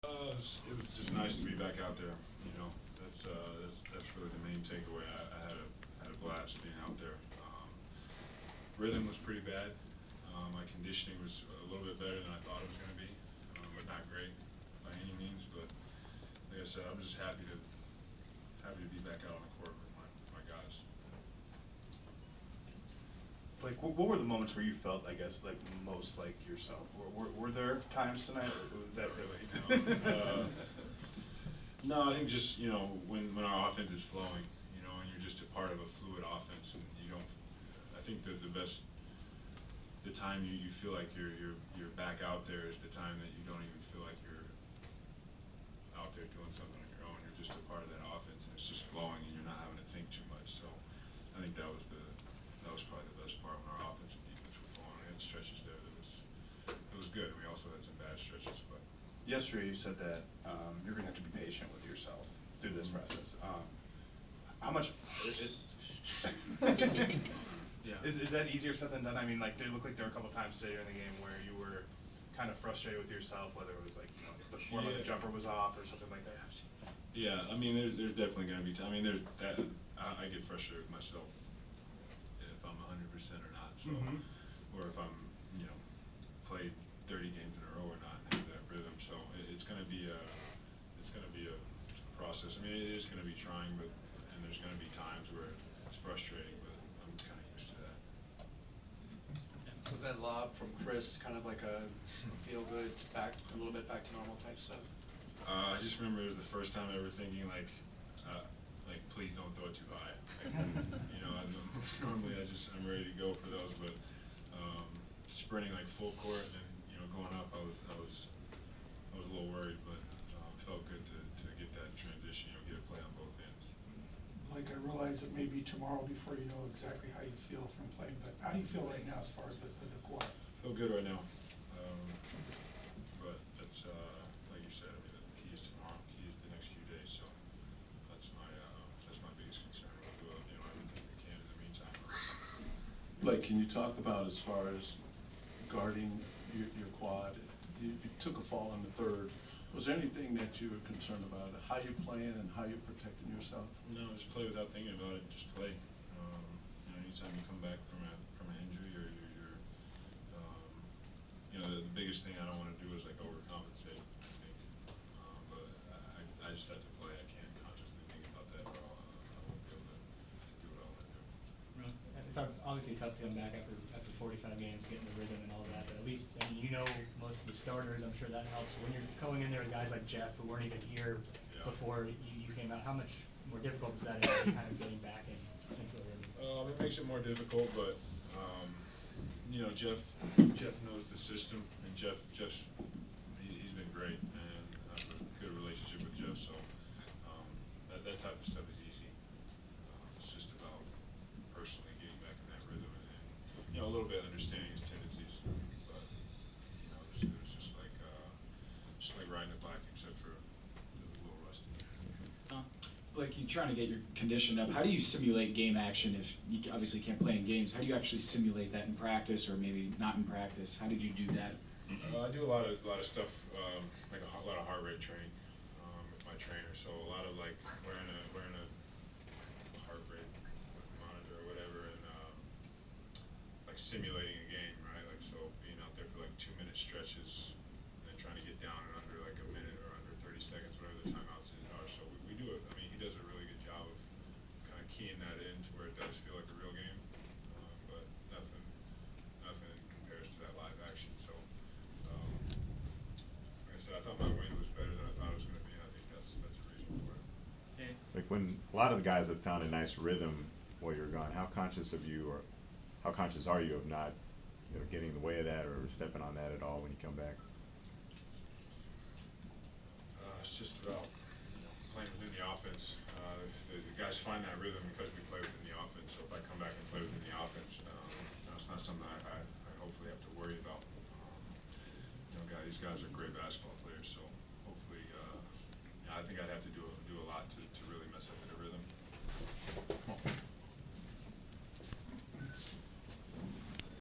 It was just nice to be back out there. You know, that's really the main takeaway. I had a blast being out there. Rhythm was pretty bad. My conditioning was a little bit better than I thought it was going to be, but not great by any means. But like I said, I'm just happy to be back out on the court with my guys. Like, what were the moments where you felt, I guess, like most like yourself? Were there times tonight that Really, no. No, I think just when our offense is flowing, and you're just a part of a fluid offense, and you don't. I think that the time you feel like you're back out there is the time that you don't even feel like you're out there doing something on your own. You're just a part of that offense, and it's just flowing, and you're not having to think too much. So, I think that was probably the best part when our offense and defense were flowing. We had stretches there that was good. We also had some bad stretches, but. yesterday you said that you're gonna have to be patient with yourself through this process. How much? Yeah. Is that easier said than done? I mean, like, there looked like there were a couple times today in the game where you were kind of frustrated with yourself, whether it was like the form of the jumper was off or something like that. Yeah, I mean, there's definitely going to be. I mean, there's that. I get frustrated with myself if I'm 100% or not. So, or if I'm played 30 games in a row or not and have that rhythm. So it's going to be a process. I mean, it is going to be trying, and there's going to be times where it's frustrating, but I'm kind of used to that. Was that lob from Chris kind of like a feel good, a little bit back to normal type stuff? I just remember it was the first time ever thinking like please don't throw it too high. Normally I'm ready to go for those, but sprinting like full court and going up, I was a little worried, but felt good to get that transition, get a play on both ends. Like, I realize it may be tomorrow before you know exactly how you feel from playing, but how do you feel right now as far as the quad? Feel good right now, but that's like you said. I mean, the key is tomorrow. The key is the next few days. So that's my biggest concern. We'll do everything we can in the meantime. Blake, can you talk about as far as guarding your quad? You took a fall in the third. Was there anything that you were concerned about? How you playing and how you're protecting yourself? No, just play without thinking about it. Just play. Anytime you come back from an injury or the biggest thing I don't want to do is like overcompensate. I think, but I just have to play. I can't consciously think about that, or I won't be able to do what I want to do. It's obviously tough to come back after 45 games, getting the rhythm and all that, but at least, I mean, most of the starters, I'm sure that helps. When you're going in there with guys like Jeff who weren't even here before you came out, how much more difficult is that in kind of getting back into a rhythm? It makes it more difficult, but Jeff knows the system, and Jeff's he's been great, and I have a good relationship with Jeff, so that type of stuff is easy. It's just about personally getting back in that rhythm and a little bit understanding his tendencies, but it was just like riding a bike, except for it was a little rusty. Blake, you're trying to get your condition up. How do you simulate game action if you obviously can't play in games? How do you actually simulate that in practice, or maybe not in practice? How did you do that? I do a lot of stuff, like a lot of heart rate training with my trainer. So a lot of like wearing a heart rate monitor or whatever, and like simulating a game, right? Like so being out there for like 2-minute stretches and then trying to get down in under like a minute or under 30 seconds, whatever the timeouts are. So we do it. I mean, he does a really good job of kind of keying that in to where it does feel like a real game, but nothing compares to that live action. So, like I said, I thought my weight was better than I thought it was going to be. I think that's a reason for it. Like when a lot of the guys have found a nice rhythm while you're gone, how conscious are you of not getting in the way of that or stepping on that at all when you come back? It's just about playing within the offense. The guys find that rhythm because we play within the offense. So if I come back and play within the offense, it's not something I hopefully have to worry about. These guys are great basketball players, so hopefully, I think I'd have to do a lot to really mess up the rhythm.